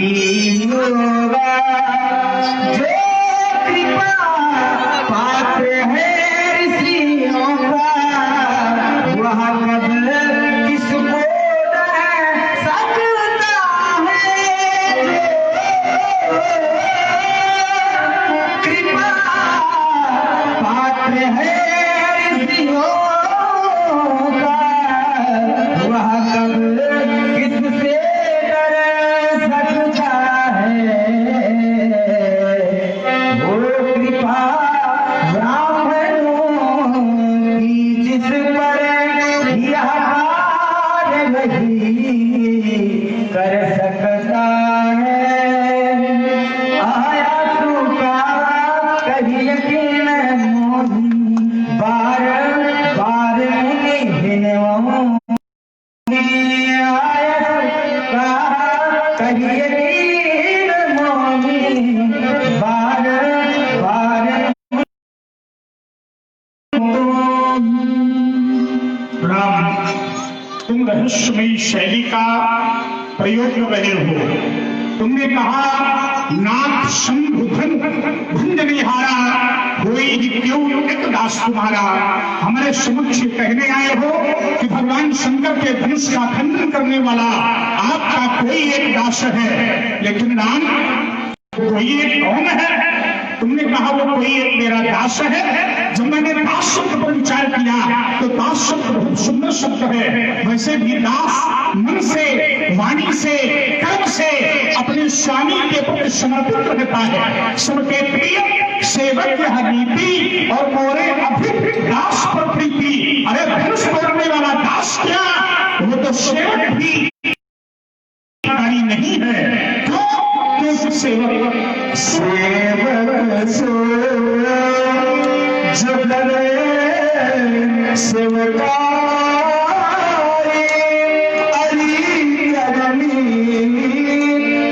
ही होगा जो कृपा पात्र है ऋषियों का, वह कब किसको डर सकता है। कृपा पात्र है ऋषियों का, वह कब किससे डर सकता है। वो कृपा ब्राह्मणों की जिस पर यह कार्य नहीं कर सकता है। आया सूखा कभी यकीन मोही, बार बार मुनि आया सूखा कभी यकीन मोही, बार बार राम, तुम रहस्यमयी शैली का प्रयोग कर रहे हो। तुमने कहा नाथ शंभु धन भंजनिहारा, कोई ही क्यों एक दास तुम्हारा। हमारे समक्ष कहने आए हो कि भगवान शंकर के धनुष का खंडन करने वाला आपका कोई एक दास है, लेकिन राम कोई एक कौन है? तुमने कहा वो कोई एक मेरा दास है। जब मैंने दास शब्द पर विचार किया तो दास शब्द बहुत सुंदर शब्द है। वैसे भी दास मन से, वाणी से, कर्म से अपने स्वामी के प्रति समर्पित रहता है। सबके प्रिय सेवक यह नीति और मोरे अधिक दास पर प्रीति। अरे धनुष तोड़ने वाला दास क्या, वो तो सेवक भी नहीं है। क्यों सेवक सेवक सो जब डरे सेवकाई, अली अली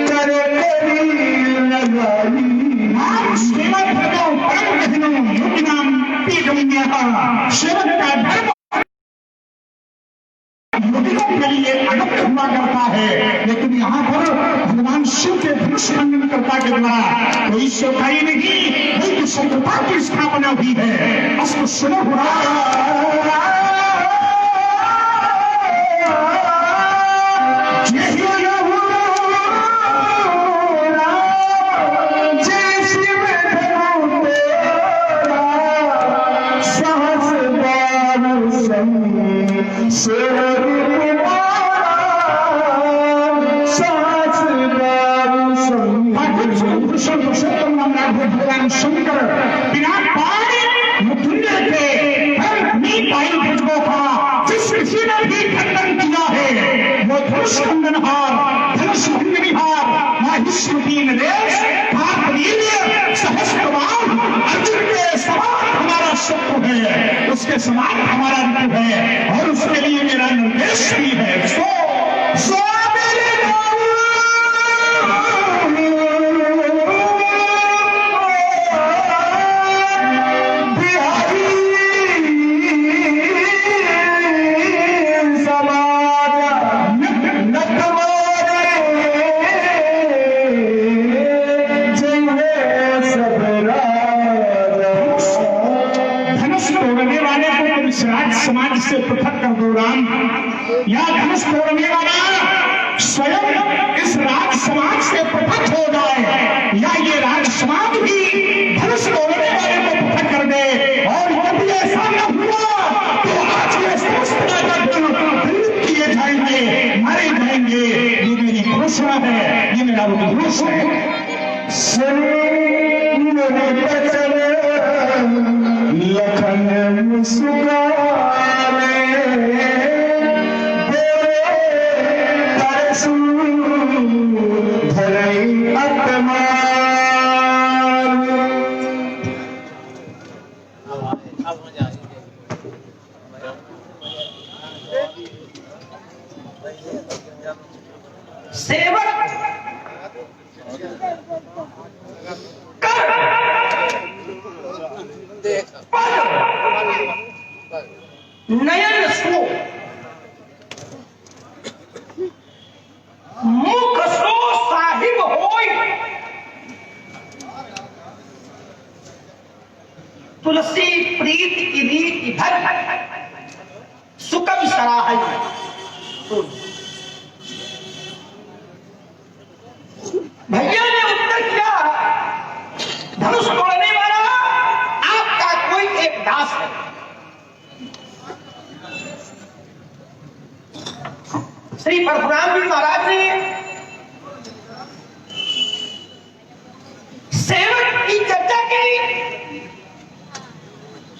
कर करी लगाई। सेवक भगो परम गहनो योगिनाम पीगम्यः। सेवक का धर्म योगियों के लिए अनंत हुआ करता है, लेकिन यहाँ पर भगवान शिव के धनुष खंडन कर्ता के द्वारा कोई सेवकाई नहीं, बल्कि संप्रदा की स्थापना हुई है। अस्त सुनो भगवान शंकर बिना पाए मृत्युंजय के नी पाई भुजगों का जिस किसी ने भी खंडन किया है, वो धनुष खंडनहार, धनुष भंजनिहार, माहिष्मती नरेश, सहस्त्रबाण अर्जुन के समान हमारा शत्रु है, उसके समान हमारा रिपु है, और उसके लिए मेरा निर्देश भी है। सो समाज से पृथक कर दो राम। या धनुष तोड़ने वाला स्वयं इस राज समाज से पृथक हो जाए, या ये राज समाज भी धनुष तोड़ने वाले को पृथक कर दे। और यदि ऐसा न हुआ तो आज ये समस्त राजा दंडित किए जाएंगे, मारे जाएंगे। ये मेरी घोषणा है, ये मेरा उद्घोष है। लखन मुस्कुराए तरसू धरई अतमान। सेवक नयन सो मुख सो साहिब सराहई। भैया ने उत्तर किया, धनुष तोड़ने वाला आपका कोई एक दास है। श्री परशुराम जी महाराज ने सेवक की चर्चा की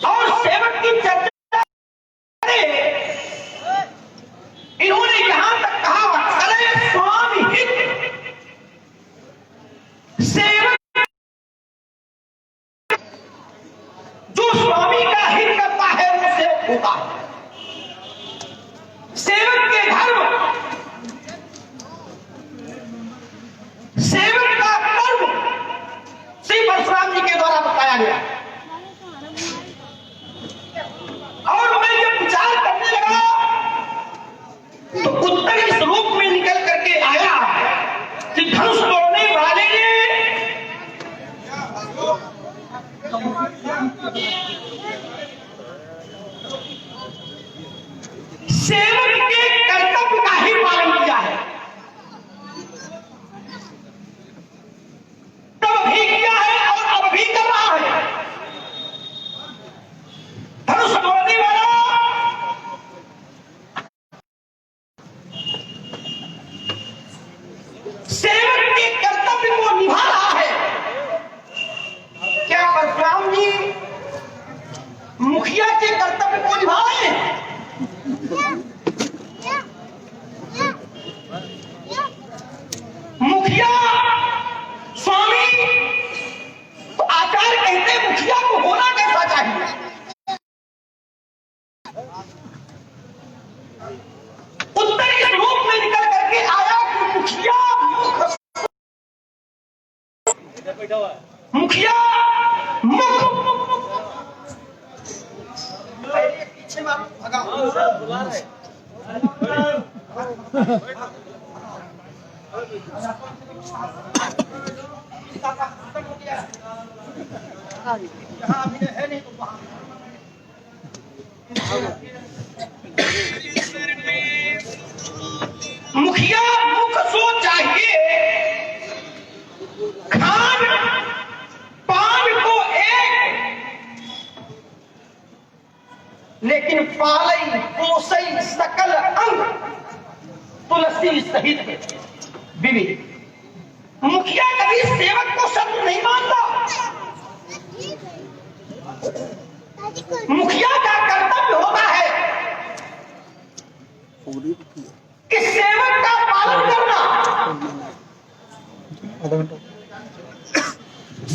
और सेवक की चर्चा में इन्होंने यहां तक कहा, अरे स्वामी हित सेवक जो स्वामी का हित करता है वो सेवक होता है। सेवक के धर्म, सेवक का कर्म श्री परशुराम जी के द्वारा बताया गया। और मैं जब विचार करने लगा तो उत्तरी स्वरूप में निकल करके आया कि धनुष तोड़ने वाले ने सेवक के कर्तव्य का ही पालन किया है। तब भी किया है और अब भी कर रहा है। धनुष तोड़ने वाला सेवक के कर्तव्य को निभा रहा है। क्या परशुराम जी मुखिया के कर्तव्य को निभाए? मुखिया स्वामी तो आचार्य कहते मुखिया को होना कैसा चाहिए? उत्तर इस रूप में निकल करके आया कि मुखिया मुख पीछे भगा है नहीं तो मुखिया मुख सो चाहिए, खान पान को एक, लेकिन पालई पोसई सकल अंग तुलसी सहित विविध। मुखिया कभी सेवक को शत्रु नहीं मानता। मुखिया का कर्तव्य होता है कि सेवक का पालन करना।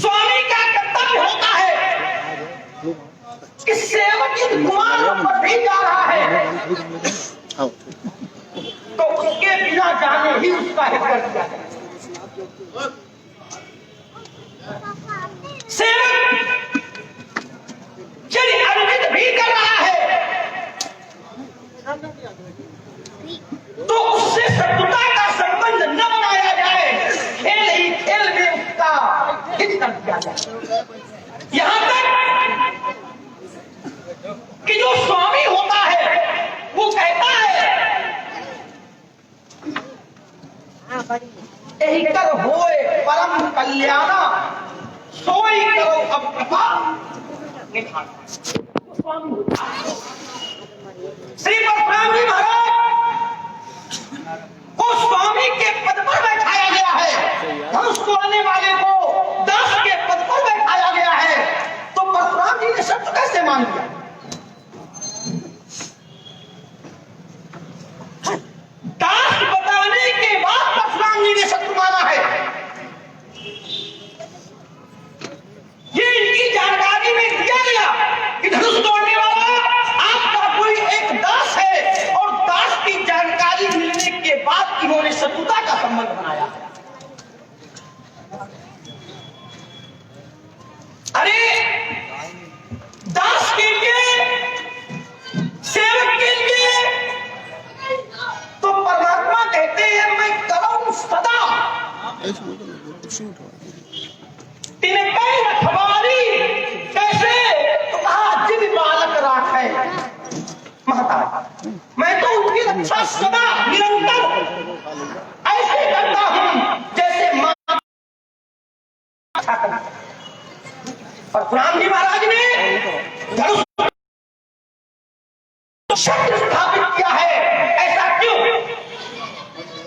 स्वामी का कर्तव्य होता है कि सेवक यदि कुमार पर भी जा रहा है तो उसके बिना जाने ही उसका हित कर दिया है। सेवक यदि अर्जित भी कर रहा है तो उससे शत्रुता का संबंध न बनाया जाए, खेल ही खेल में उसका हित कर दिया जाए। यहां तक कि जो स्वामी होता है वो कहता है यही कर होए परम कल्याणा सोई करो अब कृपा। श्री परशुराम जी महाराज को स्वामी के पद पर बैठाया गया है, धनुष तोड़ने वाले को दास के पद पर बैठाया गया है, तो परशुराम जी ने शब्द कैसे मान लिया? दास बताने के बाद परशुराम जी ने शत्रु माना है। ये इनकी जानकारी में दिया गया कि धनुष तोड़ने वाला आपका कोई एक दास है, और दास की जानकारी मिलने के बाद इन्होंने शत्रुता का संबंध बनाया। अरे दास के लिए, सेवक के लिए तो परमात्मा कहते हैं मैं करूं सदा तिनके रखवारी। कैसे? तो कहा जिद बालक राखे महताज, मैं अच्छा सदा निरंतर ऐसे करता हूं जैसे मां अच्छा करता। परशुराम जी महाराज ने धनुष शस्त्र स्थापित किया है। ऐसा क्यों?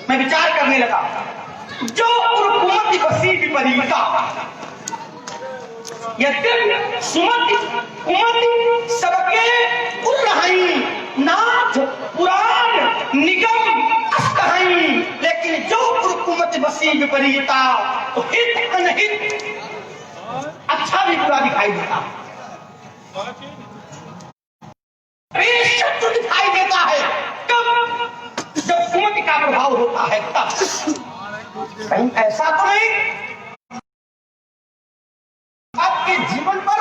मैं विचार करने लगा। जो कुमति बसी विपरीता, यद्यपि सुमति कुमति सबके उर्रहाई नाथ पुराण निगम अस्तहाई, लेकिन जो कुमति बसी विपरीता तो हित अनहित अच्छा भी बुरा दिखाई देता, शत्रु दिखाई देता है। कब? जब कुमति का प्रभाव होता है तब। कहीं ऐसा तो नहीं आपके जीवन पर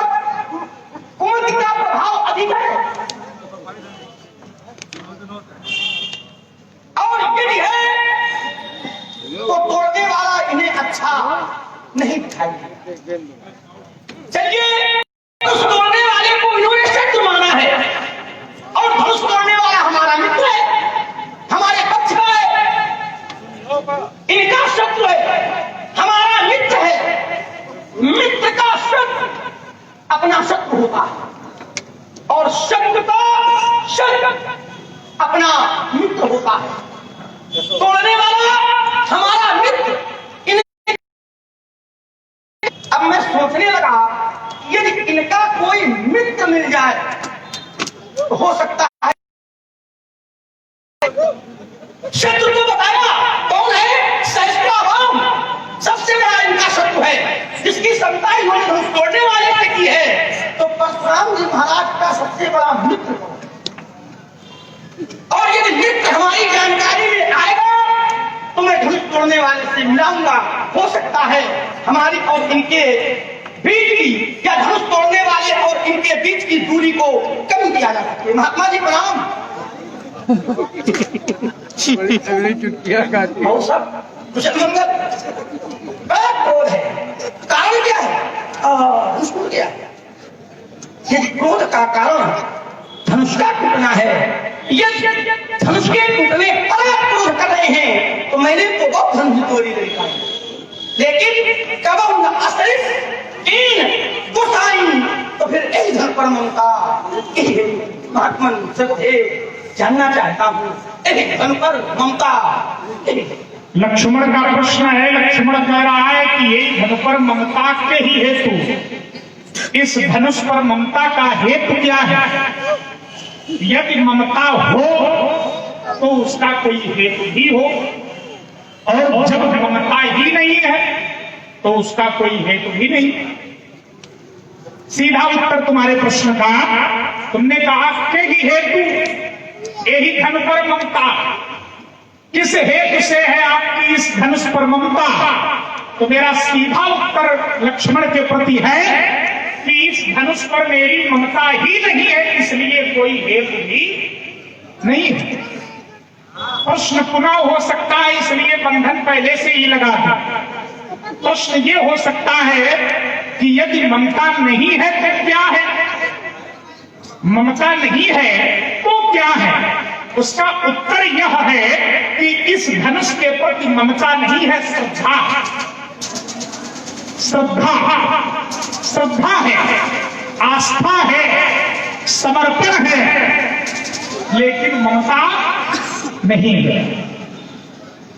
कुमति का प्रभाव अधिक है? और यदि है तो तोड़ने वाला इन्हें अच्छा नहीं दिखाई देता। चलिए, धनुष तोड़ने वाले को इन्होंने शत्रु माना है और धनुष तोड़ने वाला हमारा मित्र है, हमारे पक्ष का है। इनका शत्रु है, हमारा मित्र है। मित्र का शत्रु अपना शत्रु होता है और शत्रु का शत्रु अपना मित्र होता है। तोड़ने वाला हमारा मित्र। अब मैं सोचने लगा, यदि इनका कोई मित्र मिल जाए तो हो सकता है। शत्रु को बताया कौन है? सहस्त्राराम सबसे बड़ा इनका शत्रु है, जिसकी क्षमता इन्होंने धनुष तोड़ने वाले से की है। तो परशुराम जी महाराज का सबसे बड़ा मित्र कौन? और यदि मित्र हमारी जानकारी में आएगा तो मैं धनुष तोड़ने वाले से मिलाऊंगा। हो सकता है हमारी और इनके बीच की, या धनुष तोड़ने वाले और इनके बीच की दूरी को कम किया जा सके। महात्मा जी प्रणाम। और सब कुशल मंगल। क्रोध है, कारण क्या है? धनुष टूट गया। यदि क्रोध का कारण धनुष का टूटना है, यदि धनुष के टूटने पर क्रोध कर रहे हैं तो मैंने तो बहुत धनुष तोड़ी नहीं पाई। लेकिन कब तो फिर एक धन पर ममता, महात्मा सत्य जानना चाहता हूँ, एक धन पर ममता। लक्ष्मण का प्रश्न है। लक्ष्मण कह रहा है कि यही धन पर ममता के ही हेतु, इस धनुष पर ममता का हेतु क्या है? यदि ममता हो तो उसका कोई हेतु भी हो, और जब ममता ही नहीं है तो उसका कोई हेतु भी नहीं। सीधा उत्तर तुम्हारे प्रश्न का, तुमने कहा के ही हेतु, यही धन पर ममता। किस हेतु से है आपकी इस धनुष पर ममता? तो मेरा सीधा उत्तर लक्ष्मण के प्रति है कि इस धनुष पर मेरी ममता ही नहीं है, इसलिए कोई हेतु भी नहीं है। प्रश्न पुनः हो सकता है, इसलिए बंधन पहले से ही लगा था। प्रश्न ये हो सकता है कि यदि ममता नहीं है तो क्या है? ममता नहीं है तो क्या है? उसका उत्तर यह है कि इस धनुष के प्रति ममता नहीं है, श्रद्धा। श्रद्धा श्रद्धा है, आस्था है, समर्पण है, लेकिन ममता नहीं है।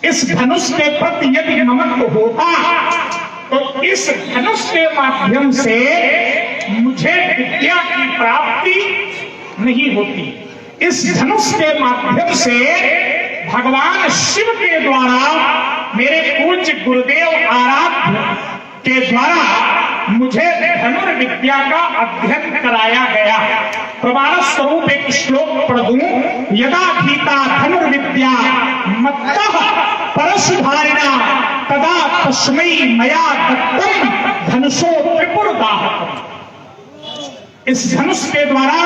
इस धनुष के प्रति यदि ममत्व होता तो इस धनुष के माध्यम से मुझे विद्या की प्राप्ति नहीं होती। इस धनुष के माध्यम से भगवान शिव के द्वारा, मेरे पूज्य गुरुदेव आराध्य के द्वारा मुझे धनुर्विद्या का अध्ययन कराया गया। प्रमाण स्वरूप एक श्लोक पढ़ दूं। यदा भीता धनुर्विद्या मत्तः परशुधारिणा तदा तस्मै मया दत्तम धनुषो त्रिपुरदाहकम्। इस धनुष के द्वारा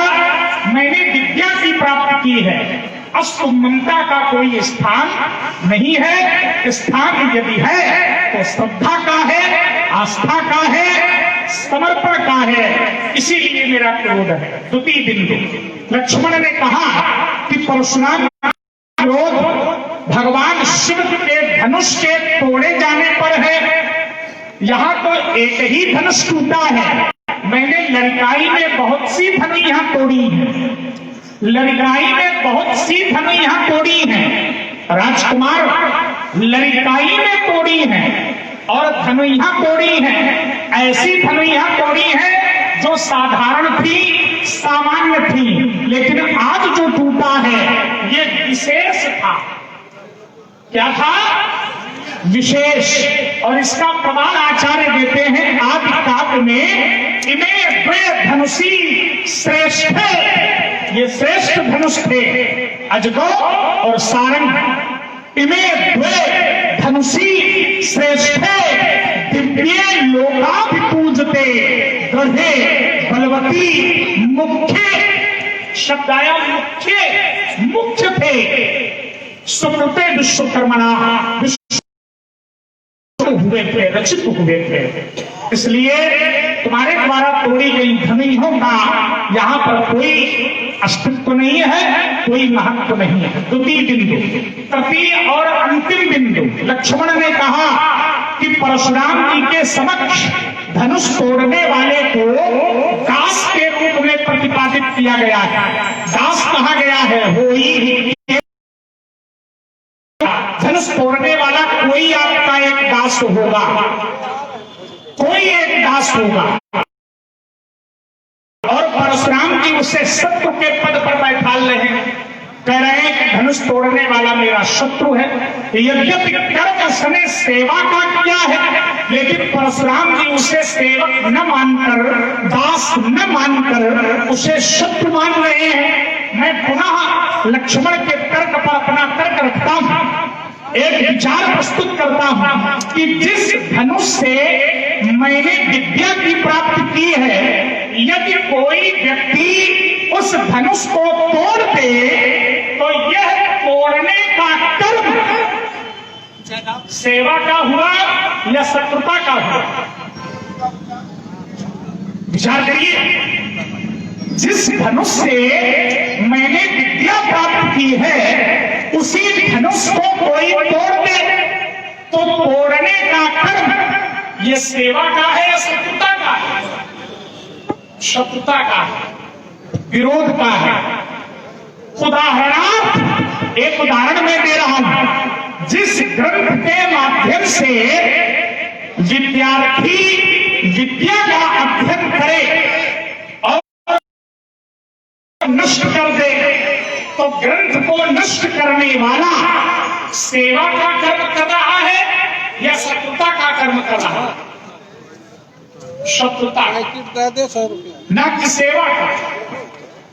मैंने विद्या की प्राप्ति की है। अस्तु ममता का कोई स्थान नहीं है। स्थान यदि है तो श्रद्धा का है, आस्था का है, समर्पण का है, इसीलिए मेरा क्रोध है। द्वितीय बिंदु, लक्ष्मण ने कहा कि परशुराम भगवान शिव के धनुष के तोड़े जाने पर है। यहाँ तो एक ही धनुष टूटा है। मैंने लड़काई में बहुत सी धनु यहाँ तोड़ी है, लड़काई में बहुत सी धनु यहाँ तोड़ी है। राजकुमार लड़काई में तोड़ी है और धनु यहाँ तोड़ी है। ऐसी धनु यहाँ तोड़ी है जो साधारण थी, सामान्य थी, लेकिन आज जो टूटा है ये विशेष था। क्या था? विशेष। और इसका प्रमाण आचार्य देते हैं आदि काव्य में, इमे द्वे धनुषी श्रेष्ठ, ये श्रेष्ठ धनुष थे अजगो और सारंग। इमे द्वे धनुषी श्रेष्ठ दिव्ये लोकाभिपूजते दृढ़े बलवती मुख्य। शब्द आया मुख्य, मुख्य थे। सुकृते विश्वकर्मणा, हुए थे, रचित हुए थे। इसलिए तुम्हारे द्वारा तोड़ी गई धनुओं का यहाँ पर कोई अस्तित्व नहीं है, कोई महत्व नहीं है। द्वितीय बिंदु, तृतीय और अंतिम बिंदु, लक्ष्मण ने कहा कि परशुराम जी के समक्ष धनुष तोड़ने वाले को दास के रूप में प्रतिपादित किया गया है। दास कहा गया है, होई धनुष तोड़ने वाला कोई आपका एक दास होगा, कोई एक दास होगा। और परशुराम जी उसे शत्रु के पद पर बैठा रहे हैं, कह रहे हैं कि धनुष तोड़ने वाला मेरा शत्रु है। यद्यपि कर्म उसने सेवा का किया है, लेकिन परशुराम जी उसे सेवक न मानकर, दास न मानकर उसे शत्रु मान रहे हैं। मैं पुनः लक्ष्मण के तर्क पर अपना तर्क रखता हूं, एक विचार प्रस्तुत करता हूं कि जिस धनुष से मैंने विद्या की प्राप्ति की है, यदि कोई व्यक्ति उस धनुष को तोड़ दे तो यह तोड़ने का कर्म सेवा का हुआ या शत्रुता का हुआ? विचार करिए। जिस धनुष से मैंने विद्या प्राप्त की है, उसी धनुष को कोई तोड़ दे तो तोड़ने का कर्म ये सेवा का है या शत्रुता का है? शत्रुता का है, विरोध का है। उदाहरणार्थ, एक उदाहरण मैं दे रहा हूं। जिस ग्रंथ के माध्यम से विद्यार्थी विद्या का अध्ययन करे और नष्ट कर दे, तो ग्रंथ को नष्ट करने वाला सेवा का कर्म कर रहा है या शत्रुता का कर्म कर रहा है? शत्रुता, न कि सेवा का।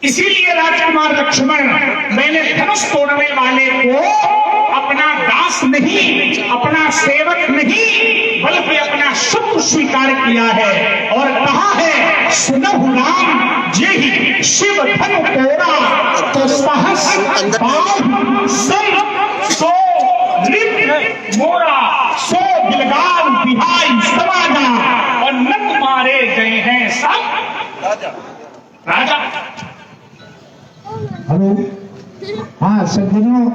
इसीलिए राजकुमार लक्ष्मण, मैंने धनुष तोड़ने वाले को अपना दास नहीं, अपना सेवक नहीं, बल्कि अपना शत्रु स्वीकार किया है और कहा है, सुनहु राम जेहि शिव धनु तोड़ा, तो सहस बाहु सम सो लिप्त मोरा, सो बिलगाल बिहाई समाजा, और नत मारे गए हैं सब राजा। हेलो, हाँ सज्जनों,